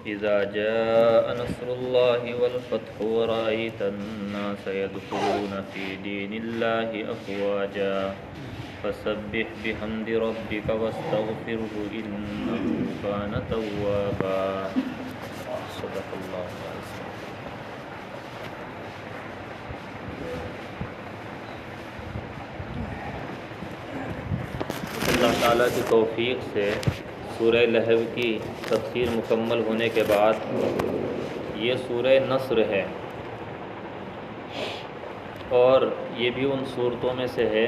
إذا جاء نصر الله والفتح ورأيت الناس يدخلون في دين الله أفواجا فسبح بحمد ربك واستغفره إنه كان توابا صدق الله العظيم. اللہ تعالیٰ کی توفیق سے سورہ لہو کی تفسیر مکمل ہونے کے بعد یہ سورہ نصر ہے، اور یہ بھی ان صورتوں میں سے ہے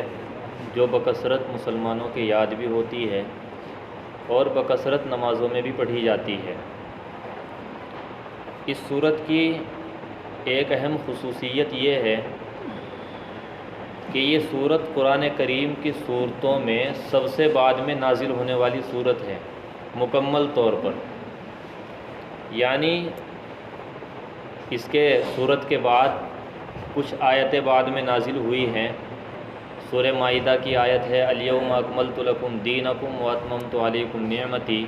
جو بکثرت مسلمانوں کی یاد بھی ہوتی ہے اور بکثرت نمازوں میں بھی پڑھی جاتی ہے۔ اس سورت کی ایک اہم خصوصیت یہ ہے کہ یہ سورت قرآن کریم کی صورتوں میں سب سے بعد میں نازل ہونے والی سورت ہے مکمل طور پر، یعنی اس کے سورت کے بعد کچھ آیتیں بعد میں نازل ہوئی ہیں۔ سورہ مائدہ کی آیت ہے الیوم اکملت لکم دینکم واتممت علیکم نعمتی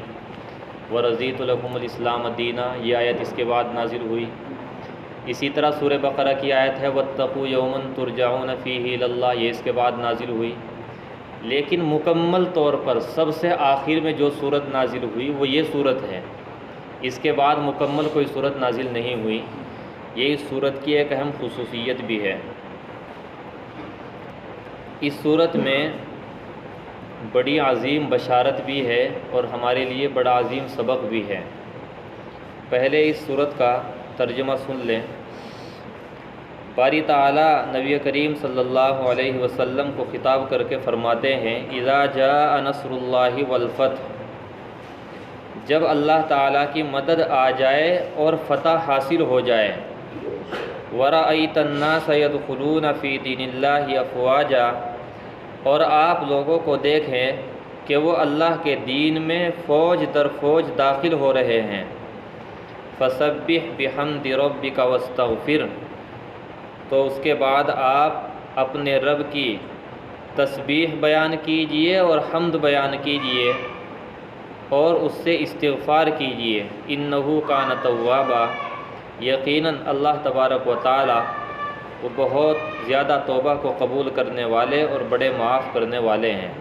ورضیت لکم الاسلام دینا، یہ آیت اس کے بعد نازل ہوئی۔ اسی طرح سورہ بقرہ کی آیت ہے واتقوا یوما ترجعون فیہ الی اللہ، یہ اس کے بعد نازل ہوئی۔ لیکن مکمل طور پر سب سے آخر میں جو سورت نازل ہوئی وہ یہ سورت ہے، اس کے بعد مکمل کوئی سورت نازل نہیں ہوئی۔ یہ اس سورت کی ایک اہم خصوصیت بھی ہے۔ اس سورت میں بڑی عظیم بشارت بھی ہے اور ہمارے لیے بڑا عظیم سبق بھی ہے۔ پہلے اس سورت کا ترجمہ سن لیں۔ باری تعالیٰ نبی کریم صلی اللہ علیہ وسلم کو خطاب کر کے فرماتے ہیں اذا جاء نصر اللہ والفتح، جب اللہ تعالیٰ کی مدد آ جائے اور فتح حاصل ہو جائے، ورأیت الناس يدخلون فی دین اللہ افواجا، اور آپ لوگوں کو دیکھیں کہ وہ اللہ کے دین میں فوج در فوج داخل ہو رہے ہیں، فسبح بحمد ربک واستغفر، تو اس کے بعد آپ اپنے رب کی تسبیح بیان کیجئے اور حمد بیان کیجئے اور اس سے استغفار کیجئے، انہ کان توابا، یقیناً اللہ تبارک و تعالی وہ بہت زیادہ توبہ کو قبول کرنے والے اور بڑے معاف کرنے والے ہیں۔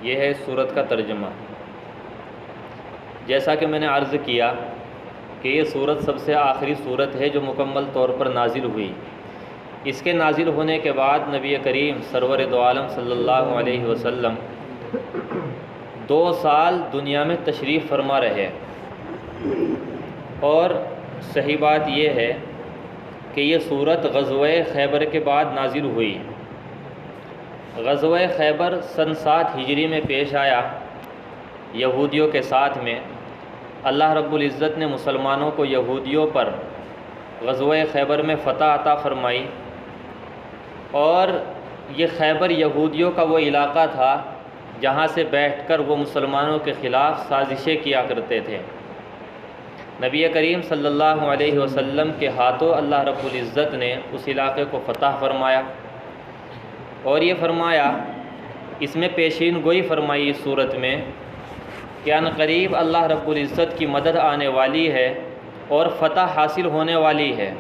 یہ ہے سورت کا ترجمہ۔ جیسا کہ میں نے عرض کیا کہ یہ سورت سب سے آخری سورت ہے جو مکمل طور پر نازل ہوئی۔ اس کے نازل ہونے کے بعد نبی کریم سرور دو عالم صلی اللہ علیہ وسلم 2 سال دنیا میں تشریف فرما رہے، اور صحیح بات یہ ہے کہ یہ سورت غزوہ خیبر کے بعد نازل ہوئی۔ غزوہ خیبر سن 7 ہجری میں پیش آیا یہودیوں کے ساتھ میں۔ اللہ رب العزت نے مسلمانوں کو یہودیوں پر غزوہ خیبر میں فتح عطا فرمائی، اور یہ خیبر یہودیوں کا وہ علاقہ تھا جہاں سے بیٹھ کر وہ مسلمانوں کے خلاف سازشیں کیا کرتے تھے۔ نبی کریم صلی اللہ علیہ وسلم کے ہاتھوں اللہ رب العزت نے اس علاقے کو فتح فرمایا، اور یہ فرمایا، اس میں پیشین گوئی فرمائی اس صورت میں کہ ان قریب اللہ رب العزت کی مدد آنے والی ہے اور فتح حاصل ہونے والی ہے،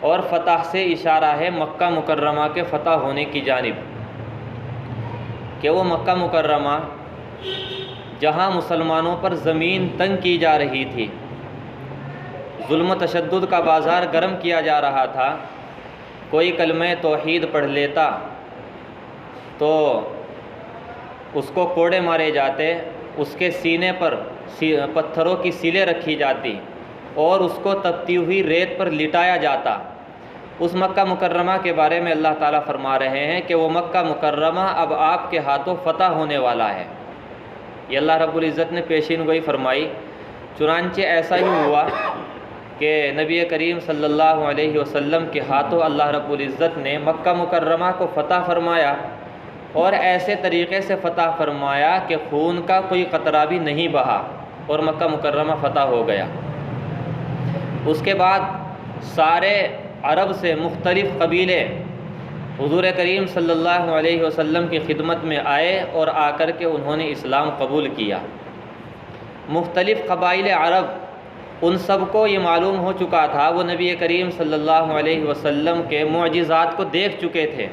اور فتح سے اشارہ ہے مکہ مکرمہ کے فتح ہونے کی جانب، کہ وہ مکہ مکرمہ جہاں مسلمانوں پر زمین تنگ کی جا رہی تھی، ظلم و تشدد کا بازار گرم کیا جا رہا تھا، کوئی کلمہ توحید پڑھ لیتا تو اس کو کوڑے مارے جاتے، اس کے سینے پر پتھروں کی سیلیں رکھی جاتی اور اس کو تپتی ہوئی ریت پر لٹایا جاتا۔ اس مکہ مکرمہ کے بارے میں اللہ تعالیٰ فرما رہے ہیں کہ وہ مکہ مکرمہ اب آپ کے ہاتھوں فتح ہونے والا ہے۔ یہ اللہ رب العزت نے پیشین گوئی فرمائی۔ چنانچہ ایسا ہی ہوا کہ نبی کریم صلی اللہ علیہ وسلم کے ہاتھوں اللہ رب العزت نے مکہ مکرمہ کو فتح فرمایا، اور ایسے طریقے سے فتح فرمایا کہ خون کا کوئی قطرہ بھی نہیں بہا، اور مکہ مکرمہ فتح ہو گیا۔ اس کے بعد سارے عرب سے مختلف قبیلے حضور کریم صلی اللہ علیہ وسلم کی خدمت میں آئے اور آ کر کے انہوں نے اسلام قبول کیا۔ مختلف قبائل عرب ان سب کو یہ معلوم ہو چکا تھا، وہ نبی کریم صلی اللہ علیہ وسلم کے معجزات کو دیکھ چکے تھے،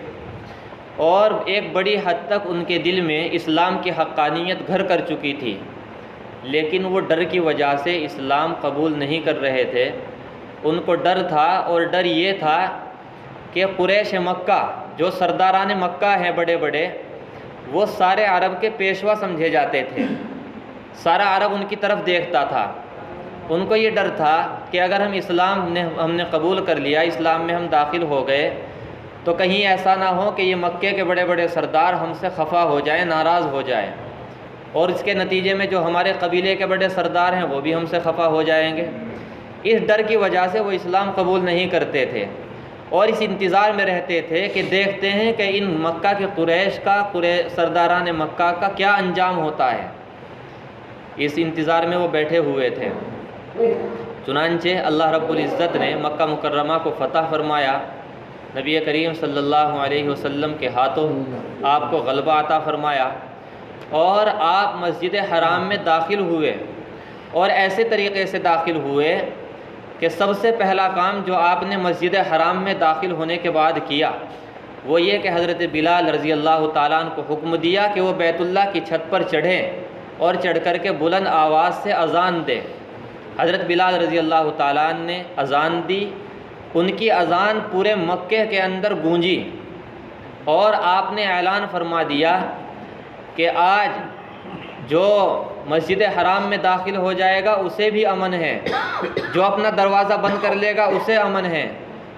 اور ایک بڑی حد تک ان کے دل میں اسلام کی حقانیت گھر کر چکی تھی، لیکن وہ ڈر کی وجہ سے اسلام قبول نہیں کر رہے تھے۔ ان کو ڈر تھا، اور ڈر یہ تھا کہ قریش مکہ جو سرداران مکہ ہیں بڑے بڑے، وہ سارے عرب کے پیشوا سمجھے جاتے تھے، سارا عرب ان کی طرف دیکھتا تھا۔ ان کو یہ ڈر تھا کہ اگر ہم نے قبول کر لیا، اسلام میں ہم داخل ہو گئے، تو کہیں ایسا نہ ہو کہ یہ مکے کے بڑے بڑے سردار ہم سے خفا ہو جائیں، ناراض ہو جائیں، اور اس کے نتیجے میں جو ہمارے قبیلے کے بڑے سردار ہیں وہ بھی ہم سے خفا ہو جائیں گے۔ اس ڈر کی وجہ سے وہ اسلام قبول نہیں کرتے تھے، اور اس انتظار میں رہتے تھے کہ دیکھتے ہیں کہ ان مکہ کے قریش کا، سرداران مکہ کا کیا انجام ہوتا ہے۔ اس انتظار میں وہ بیٹھے ہوئے تھے۔ چنانچہ اللہ رب العزت نے مکہ مکرمہ کو فتح فرمایا، نبی کریم صلی اللہ علیہ وسلم کے ہاتھوں آپ کو غلبہ عطا فرمایا، اور آپ مسجد حرام میں داخل ہوئے، اور ایسے طریقے سے داخل ہوئے کہ سب سے پہلا کام جو آپ نے مسجد حرام میں داخل ہونے کے بعد کیا وہ یہ کہ حضرت بلال رضی اللہ تعالیٰ عنہ کو حکم دیا کہ وہ بیت اللہ کی چھت پر چڑھیں اور چڑھ کر کے بلند آواز سے اذان دے۔ حضرت بلال رضی اللہ تعالیٰ عنہ نے اذان دی، ان کی اذان پورے مکے کے اندر گونجی، اور آپ نے اعلان فرما دیا کہ آج جو مسجد حرام میں داخل ہو جائے گا اسے بھی امن ہے، جو اپنا دروازہ بند کر لے گا اسے امن ہے،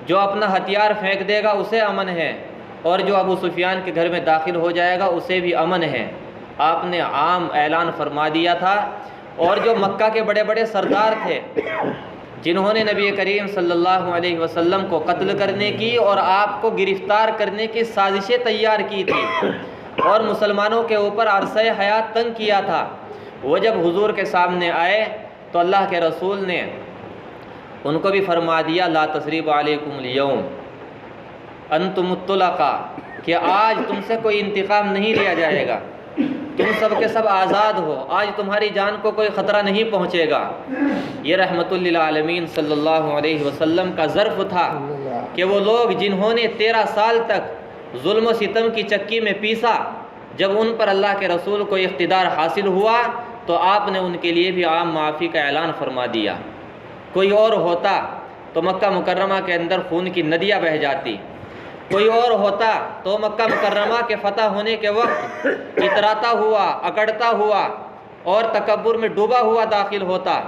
جو اپنا ہتھیار پھینک دے گا اسے امن ہے، اور جو ابو سفیان کے گھر میں داخل ہو جائے گا اسے بھی امن ہے۔ آپ نے عام اعلان فرما دیا تھا، اور جو مکہ کے بڑے بڑے سردار تھے جنہوں نے نبی کریم صلی اللہ علیہ وسلم کو قتل کرنے کی اور آپ کو گرفتار کرنے کی سازشیں تیار کی تھی، اور مسلمانوں کے اوپر عرصہ حیات تنگ کیا تھا، وہ جب حضور کے سامنے آئے تو اللہ کے رسول نے ان کو بھی فرما دیا لا تثریب علیکم اليوم انتم الطلقاء، کہ آج تم سے کوئی انتقام نہیں لیا جائے گا، تم سب کے سب آزاد ہو، آج تمہاری جان کو کوئی خطرہ نہیں پہنچے گا۔ یہ رحمت للعالمین صلی اللہ علیہ وسلم کا ظرف تھا کہ وہ لوگ جنہوں نے 13 سال تک ظلم و ستم کی چکی میں پیسا، جب ان پر اللہ کے رسول کو اقتدار حاصل ہوا تو آپ نے ان کے لیے بھی عام معافی کا اعلان فرما دیا۔ کوئی اور ہوتا تو مکہ مکرمہ کے اندر خون کی ندیاں بہہ جاتی، کوئی اور ہوتا تو مکہ مکرمہ کے فتح ہونے کے وقت اتراتا ہوا، اکڑتا ہوا اور تکبر میں ڈوبا ہوا داخل ہوتا،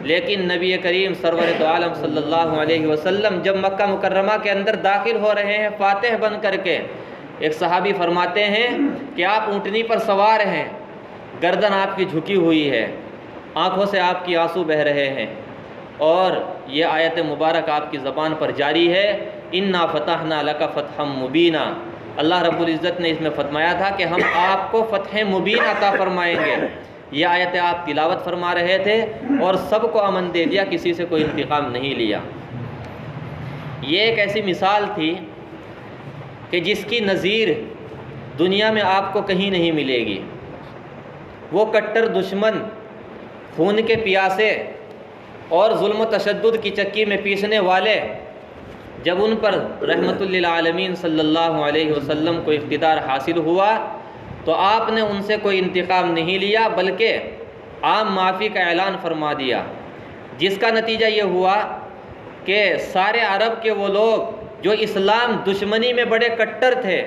لیکن نبی کریم سرور دو عالم صلی اللہ علیہ وسلم جب مکہ مکرمہ کے اندر داخل ہو رہے ہیں فاتح بن کر کے، ایک صحابی فرماتے ہیں کہ آپ اونٹنی پر سوار ہیں، گردن آپ کی جھکی ہوئی ہے، آنکھوں سے آپ کی آنسو بہہ رہے ہیں، اور یہ آیت مبارک آپ کی زبان پر جاری ہے انا فتحنا لک فتحا مبینا۔ اللہ رب العزت نے اس میں فرمایا تھا کہ ہم آپ کو فتح مبین عطا فرمائیں گے۔ یہ آیت آپ تلاوت فرما رہے تھے اور سب کو امن دے دیا، کسی سے کوئی انتقام نہیں لیا۔ یہ ایک ایسی مثال تھی کہ جس کی نظیر دنیا میں آپ کو کہیں نہیں ملے گی۔ وہ کٹر دشمن، خون کے پیاسے اور ظلم و تشدد کی چکی میں پیسنے والے، جب ان پر رحمت للعالمین صلی اللہ علیہ وسلم کو اقتدار حاصل ہوا تو آپ نے ان سے کوئی انتقام نہیں لیا، بلکہ عام معافی کا اعلان فرما دیا، جس کا نتیجہ یہ ہوا کہ سارے عرب کے وہ لوگ جو اسلام دشمنی میں بڑے کٹر تھے،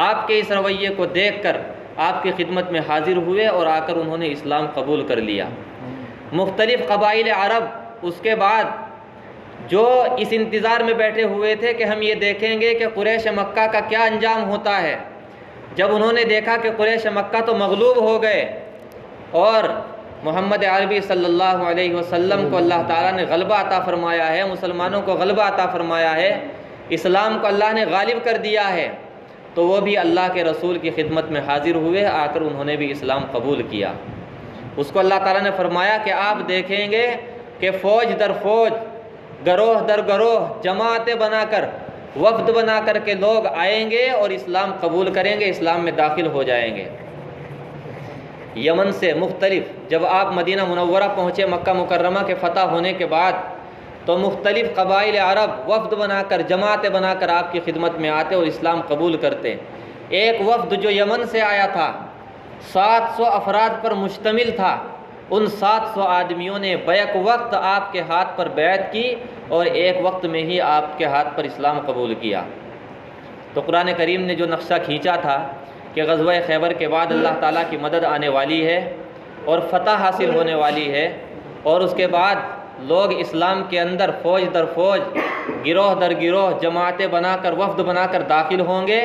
آپ کے اس رویے کو دیکھ کر آپ کی خدمت میں حاضر ہوئے اور آ کر انہوں نے اسلام قبول کر لیا۔ مختلف قبائل عرب اس کے بعد جو اس انتظار میں بیٹھے ہوئے تھے کہ ہم یہ دیکھیں گے کہ قریش مکہ کا کیا انجام ہوتا ہے، جب انہوں نے دیکھا کہ قریش مکہ تو مغلوب ہو گئے اور محمد عربی صلی اللہ علیہ وسلم کو اللہ تعالیٰ نے غلبہ عطا فرمایا ہے، مسلمانوں کو غلبہ عطا فرمایا ہے، اسلام کو اللہ نے غالب کر دیا ہے، تو وہ بھی اللہ کے رسول کی خدمت میں حاضر ہوئے، آ کر انہوں نے بھی اسلام قبول کیا۔ اس کو اللہ تعالیٰ نے فرمایا کہ آپ دیکھیں گے کہ فوج در فوج، گروہ در گروہ، جماعتیں بنا کر، وفد بنا کر کے لوگ آئیں گے اور اسلام قبول کریں گے، اسلام میں داخل ہو جائیں گے۔ یمن سے مختلف، جب آپ مدینہ منورہ پہنچے مکہ مکرمہ کے فتح ہونے کے بعد، تو مختلف قبائل عرب وفد بنا کر، جماعتیں بنا کر آپ کی خدمت میں آتے اور اسلام قبول کرتے۔ ایک وفد جو یمن سے آیا تھا 700 افراد پر مشتمل تھا، ان 700 آدمیوں نے بیک وقت آپ کے ہاتھ پر بیعت کی اور ایک وقت میں ہی آپ کے ہاتھ پر اسلام قبول کیا۔ تو قرآن کریم نے جو نقشہ کھینچا تھا کہ غزوہ خیبر کے بعد اللہ تعالیٰ کی مدد آنے والی ہے اور فتح حاصل ہونے والی ہے، اور اس کے بعد لوگ اسلام کے اندر فوج در فوج، گروہ در گروہ، جماعتیں بنا کر، وفد بنا کر داخل ہوں گے،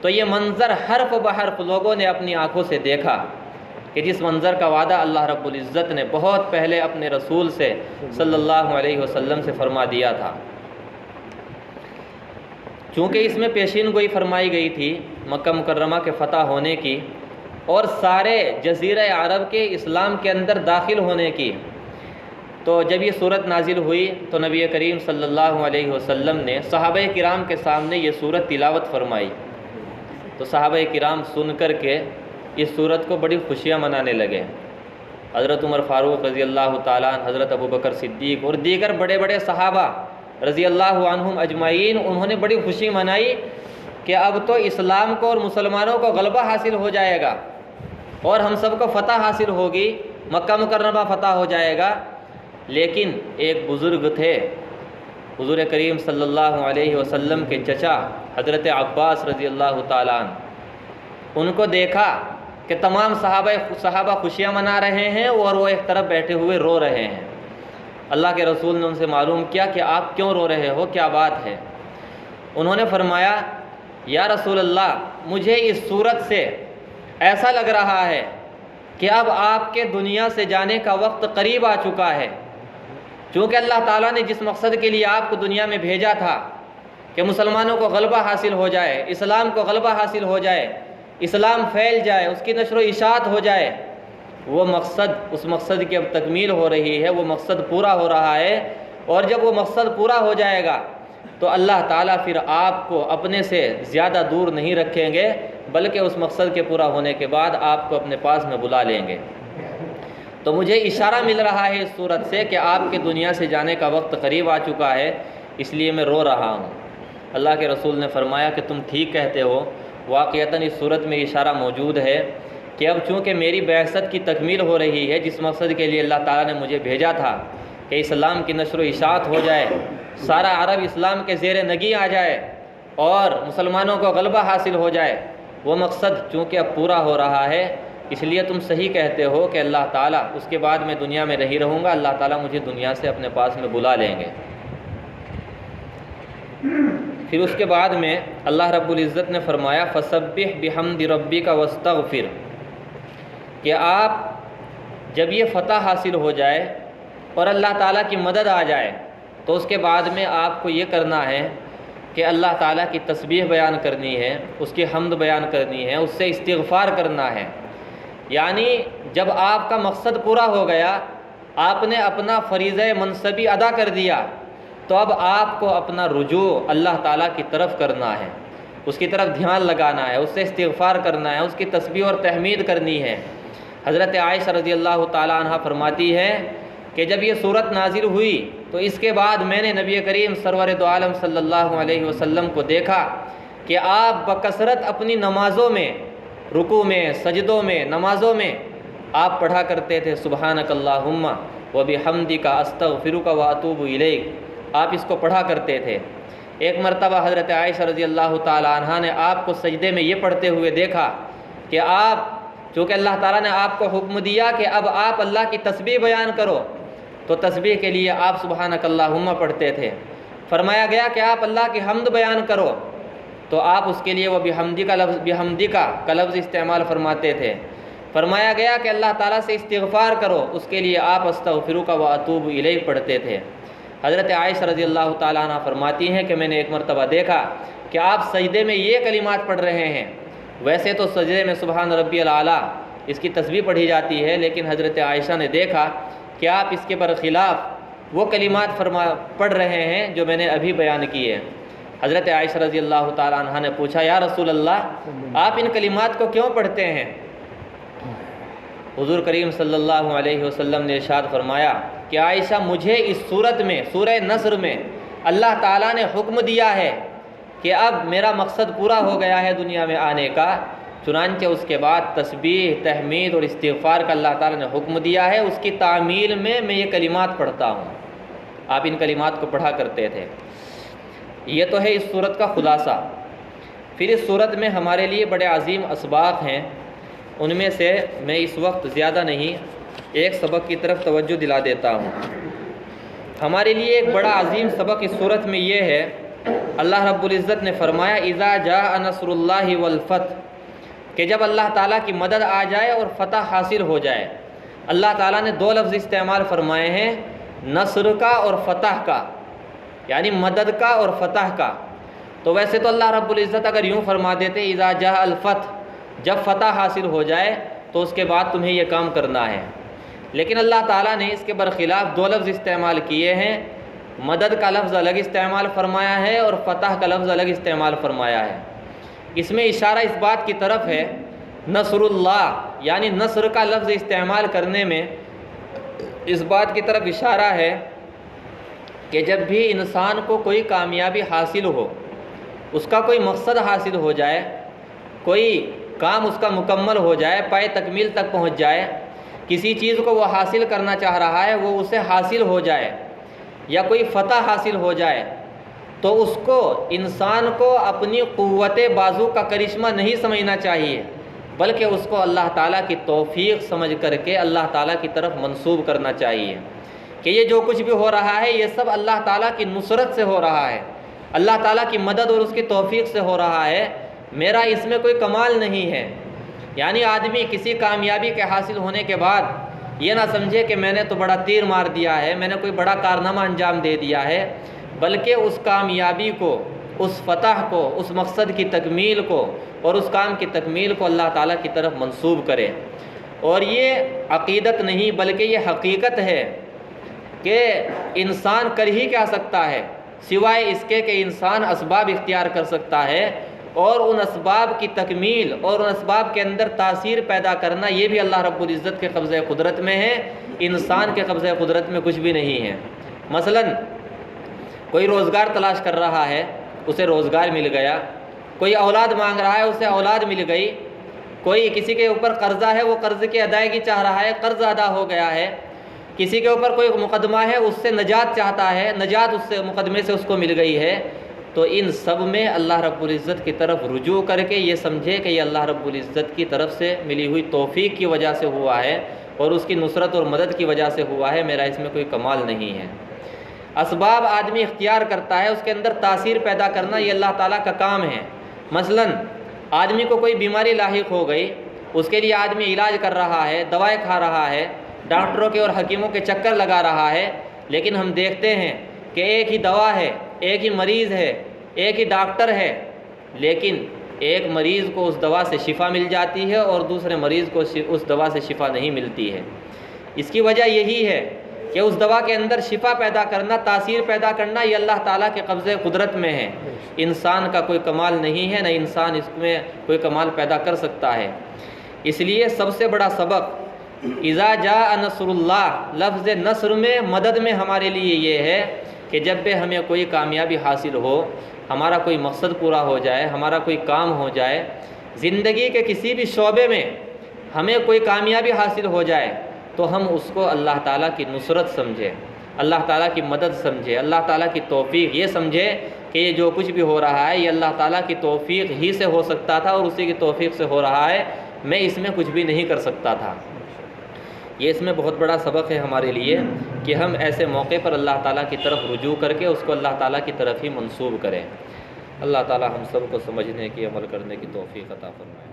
تو یہ منظر حرف بحرف لوگوں نے اپنی آنکھوں سے دیکھا کہ جس منظر کا وعدہ اللہ رب العزت نے بہت پہلے اپنے رسول سے صلی اللہ علیہ وسلم سے فرما دیا تھا۔ چونکہ اس میں پیشین گوئی فرمائی گئی تھی مکہ مکرمہ کے فتح ہونے کی اور سارے جزیرہ عرب کے اسلام کے اندر داخل ہونے کی، تو جب یہ صورت نازل ہوئی تو نبی کریم صلی اللہ علیہ وسلم نے صحابہ کرام کے سامنے یہ صورت تلاوت فرمائی، تو صحابہ کرام سن کر کے اس صورت کو بڑی خوشیاں منانے لگے۔ حضرت عمر فاروق رضی اللہ تعالیٰ عنہ، حضرت ابوبکر صدیق اور دیگر بڑے بڑے صحابہ رضی اللہ عنہم اجمعین، انہوں نے بڑی خوشی منائی کہ اب تو اسلام کو اور مسلمانوں کو غلبہ حاصل ہو جائے گا اور ہم سب کو فتح حاصل ہوگی، مکہ مکرمہ فتح ہو جائے گا۔ لیکن ایک بزرگ تھے حضور کریم صلی اللہ علیہ وسلم کے چچا حضرت عباس رضی اللہ تعالیٰ عنہ، ان کو دیکھا کہ تمام صحابہ خوشیاں منا رہے ہیں اور وہ ایک طرف بیٹھے ہوئے رو رہے ہیں۔ اللہ کے رسول نے ان سے معلوم کیا کہ آپ کیوں رو رہے ہو، کیا بات ہے؟ انہوں نے فرمایا یا رسول اللہ، مجھے اس صورت سے ایسا لگ رہا ہے کہ اب آپ کے دنیا سے جانے کا وقت قریب آ چکا ہے، چونکہ اللہ تعالیٰ نے جس مقصد کے لیے آپ کو دنیا میں بھیجا تھا کہ مسلمانوں کو غلبہ حاصل ہو جائے، اسلام کو غلبہ حاصل ہو جائے، اسلام پھیل جائے، اس کی نشر و اشاعت ہو جائے، وہ مقصد، اس مقصد کی اب تکمیل ہو رہی ہے، وہ مقصد پورا ہو رہا ہے، اور جب وہ مقصد پورا ہو جائے گا تو اللہ تعالیٰ پھر آپ کو اپنے سے زیادہ دور نہیں رکھیں گے، بلکہ اس مقصد کے پورا ہونے کے بعد آپ کو اپنے پاس میں بلا لیں گے۔ تو مجھے اشارہ مل رہا ہے اس صورت سے کہ آپ کے دنیا سے جانے کا وقت قریب آ چکا ہے، اس لیے میں رو رہا ہوں۔ اللہ کے رسول نے فرمایا کہ تم ٹھیک کہتے ہو، واقعتاً اس صورت میں اشارہ موجود ہے کہ اب چونکہ میری بعثت کی تکمیل ہو رہی ہے، جس مقصد کے لیے اللہ تعالیٰ نے مجھے بھیجا تھا کہ اسلام کی نشر و اشاعت ہو جائے، سارا عرب اسلام کے زیر نگی آ جائے اور مسلمانوں کو غلبہ حاصل ہو جائے، وہ مقصد چونکہ اب پورا ہو رہا ہے، اس لیے تم صحیح کہتے ہو کہ اللہ تعالیٰ، اس کے بعد میں دنیا میں نہیں رہوں گا، اللہ تعالیٰ مجھے دنیا سے اپنے پاس میں بلا لیں گے۔ پھر اس کے بعد میں اللہ رب العزت نے فرمایا فَسَبِّحْ بِحَمْدِ رَبِّكَ وَاسْتَغْفِرْ، کہ آپ جب یہ فتح حاصل ہو جائے اور اللہ تعالیٰ کی مدد آ جائے تو اس کے بعد میں آپ کو یہ کرنا ہے کہ اللہ تعالیٰ کی تسبیح بیان کرنی ہے، اس کی حمد بیان کرنی ہے، اس سے استغفار کرنا ہے۔ یعنی جب آپ کا مقصد پورا ہو گیا، آپ نے اپنا فریضہ منصبی ادا کر دیا، تو اب آپ کو اپنا رجوع اللہ تعالیٰ کی طرف کرنا ہے، اس کی طرف دھیان لگانا ہے، اس سے استغفار کرنا ہے، اس کی تسبیح اور تحمید کرنی ہے۔ حضرت عائشہ رضی اللہ تعالیٰ عنہ فرماتی ہے کہ جب یہ صورت نازل ہوئی تو اس کے بعد میں نے نبی کریم سرور دو عالم صلی اللہ علیہ وسلم کو دیکھا کہ آپ بکثرت اپنی نمازوں میں، رکوع میں، سجدوں میں، نمازوں میں آپ پڑھا کرتے تھے سبحانک اللہم وبحمدک استغفرک واتوب الیک، آپ اس کو پڑھا کرتے تھے۔ ایک مرتبہ حضرت عائشہ رضی اللہ تعالی عنہ نے آپ کو سجدے میں یہ پڑھتے ہوئے دیکھا کہ آپ، چونکہ اللہ تعالیٰ نے آپ کو حکم دیا کہ اب آپ اللہ کی تسبیح بیان کرو، تو تسبیح کے لیے آپ سبحانک اللہم پڑھتے تھے۔ فرمایا گیا کہ آپ اللہ کی حمد بیان کرو، تو آپ اس کے لیے وہ بحمدکا کا لفظ استعمال فرماتے تھے۔ فرمایا گیا کہ اللہ تعالیٰ سے استغفار کرو، اس کے لیے آپ استغفرک واتوب الیک پڑھتے تھے۔ حضرت عائشہ رضی اللہ تعالیٰ عنہ فرماتی ہیں کہ میں نے ایک مرتبہ دیکھا کہ آپ سجدے میں یہ کلمات پڑھ رہے ہیں، ویسے تو سجدے میں سبحان ربی الاعلیٰ اس کی تسبیح پڑھی جاتی ہے، لیکن حضرت عائشہ نے دیکھا کہ آپ اس کے برخلاف وہ کلمات پڑھ رہے ہیں جو میں نے ابھی بیان کیے۔ حضرت عائشہ رضی اللہ تعالیٰ عنہ نے پوچھا یا رسول اللہ، آپ ان کلمات کو کیوں پڑھتے ہیں؟ حضور کریم صلی اللہ علیہ وسلم نے ارشاد فرمایا کہ عائشہ مجھے اس صورت میں سورہ نصر میں اللہ تعالیٰ نے حکم دیا ہے کہ اب میرا مقصد پورا ہو گیا ہے دنیا میں آنے کا، چنانچہ اس کے بعد تسبیح، تحمید اور استغفار کا اللہ تعالیٰ نے حکم دیا ہے، اس کی تعمیل میں میں یہ کلمات پڑھتا ہوں۔ آپ ان کلمات کو پڑھا کرتے تھے۔ یہ تو ہے اس صورت کا خلاصہ۔ پھر اس صورت میں ہمارے لیے بڑے عظیم اسباق ہیں، ان میں سے میں اس وقت زیادہ نہیں ایک سبق کی طرف توجہ دلا دیتا ہوں۔ ہمارے لیے ایک بڑا عظیم سبق اس صورت میں یہ ہے، اللہ رب العزت نے فرمایا اذا جاء نصر اللہ والفتح، کہ جب اللہ تعالیٰ کی مدد آ جائے اور فتح حاصل ہو جائے۔ اللہ تعالیٰ نے دو لفظ استعمال فرمائے ہیں، نصر کا اور فتح کا، یعنی مدد کا اور فتح کا۔ تو ویسے تو اللہ رب العزت اگر یوں فرما دیتے اذا جاء الفتح، جب فتح حاصل ہو جائے تو اس کے بعد تمہیں یہ کام کرنا ہے، لیکن اللہ تعالیٰ نے اس کے برخلاف دو لفظ استعمال کیے ہیں، مدد کا لفظ الگ استعمال فرمایا ہے اور فتح کا لفظ الگ استعمال فرمایا ہے۔ اس میں اشارہ اس بات کی طرف ہے، نصر اللہ یعنی نصر کا لفظ استعمال کرنے میں اس بات کی طرف اشارہ ہے کہ جب بھی انسان کو کوئی کامیابی حاصل ہو، اس کا کوئی مقصد حاصل ہو جائے، کوئی کام اس کا مکمل ہو جائے، پائے تکمیل تک پہنچ جائے، کسی چیز کو وہ حاصل کرنا چاہ رہا ہے وہ اسے حاصل ہو جائے، یا کوئی فتح حاصل ہو جائے، تو اس کو انسان کو اپنی قوت بازو کا کرشمہ نہیں سمجھنا چاہیے، بلکہ اس کو اللہ تعالیٰ کی توفیق سمجھ کر کے اللہ تعالیٰ کی طرف منسوب کرنا چاہیے کہ یہ جو کچھ بھی ہو رہا ہے یہ سب اللہ تعالیٰ کی نصرت سے ہو رہا ہے، اللہ تعالیٰ کی مدد اور اس کی توفیق سے ہو رہا ہے، میرا اس میں کوئی کمال نہیں ہے۔ یعنی آدمی کسی کامیابی کے حاصل ہونے کے بعد یہ نہ سمجھے کہ میں نے تو بڑا تیر مار دیا ہے، میں نے کوئی بڑا کارنامہ انجام دے دیا ہے، بلکہ اس کامیابی کو، اس فتح کو، اس مقصد کی تکمیل کو اور اس کام کی تکمیل کو اللہ تعالیٰ کی طرف منسوب کرے۔ اور یہ عقیدت نہیں بلکہ یہ حقیقت ہے کہ انسان کر ہی کیا سکتا ہے سوائے اس کے کہ انسان اسباب اختیار کر سکتا ہے، اور ان اسباب کی تکمیل اور ان اسباب کے اندر تاثیر پیدا کرنا یہ بھی اللہ رب العزت کے قبضہ قدرت میں ہے، انسان کے قبضہ قدرت میں کچھ بھی نہیں ہے۔ مثلاً کوئی روزگار تلاش کر رہا ہے، اسے روزگار مل گیا، کوئی اولاد مانگ رہا ہے، اسے اولاد مل گئی، کوئی کسی کے اوپر قرضہ ہے، وہ قرض کی ادائیگی چاہ رہا ہے، قرض ادا ہو گیا ہے، کسی کے اوپر کوئی مقدمہ ہے، اس سے نجات چاہتا ہے، نجات اس سے مقدمے سے اس کو مل گئی ہے۔ تو ان سب میں اللہ رب العزت کی طرف رجوع کر کے یہ سمجھے کہ یہ اللہ رب العزت کی طرف سے ملی ہوئی توفیق کی وجہ سے ہوا ہے اور اس کی نصرت اور مدد کی وجہ سے ہوا ہے، میرا اس میں کوئی کمال نہیں ہے۔ اسباب آدمی اختیار کرتا ہے، اس کے اندر تاثیر پیدا کرنا یہ اللہ تعالیٰ کا کام ہے۔ مثلاً آدمی کو کوئی بیماری لاحق ہو گئی، اس کے لیے آدمی علاج کر رہا ہے، دوائیں کھا رہا ہے، ڈاکٹروں کے اور حکیموں کے چکر لگا رہا ہے، لیکن ہم دیکھتے ہیں کہ ایک ہی دوا ہے، ایک ہی مریض ہے، ایک ہی ڈاکٹر ہے، لیکن ایک مریض کو اس دوا سے شفا مل جاتی ہے اور دوسرے مریض کو اس دوا سے شفا نہیں ملتی ہے۔ اس کی وجہ یہی ہے کہ اس دوا کے اندر شفا پیدا کرنا، تاثیر پیدا کرنا یہ اللہ تعالیٰ کے قبضے قدرت میں ہے، انسان کا کوئی کمال نہیں ہے، نہ انسان اس میں کوئی کمال پیدا کر سکتا ہے۔ اس لیے سب سے بڑا سبق اذا جاء نصر اللہ، لفظ نصر میں مدد میں ہمارے لیے یہ ہے کہ جب بھی ہمیں کوئی کامیابی حاصل ہو، ہمارا کوئی مقصد پورا ہو جائے، ہمارا کوئی کام ہو جائے، زندگی کے کسی بھی شعبے میں ہمیں کوئی کامیابی حاصل ہو جائے تو ہم اس کو اللہ تعالیٰ کی نصرت سمجھے، اللہ تعالیٰ کی مدد سمجھے، اللہ تعالیٰ کی توفیق یہ سمجھے کہ یہ جو کچھ بھی ہو رہا ہے یہ اللہ تعالیٰ کی توفیق ہی سے ہو سکتا تھا اور اسی کی توفیق سے ہو رہا ہے، میں اس میں کچھ بھی نہیں کر سکتا تھا۔ یہ اس میں بہت بڑا سبق ہے ہمارے لیے کہ ہم ایسے موقع پر اللہ تعالیٰ کی طرف رجوع کر کے اس کو اللہ تعالیٰ کی طرف ہی منسوب کریں۔ اللہ تعالیٰ ہم سب کو سمجھنے کی، عمل کرنے کی توفیق عطا فرمائے۔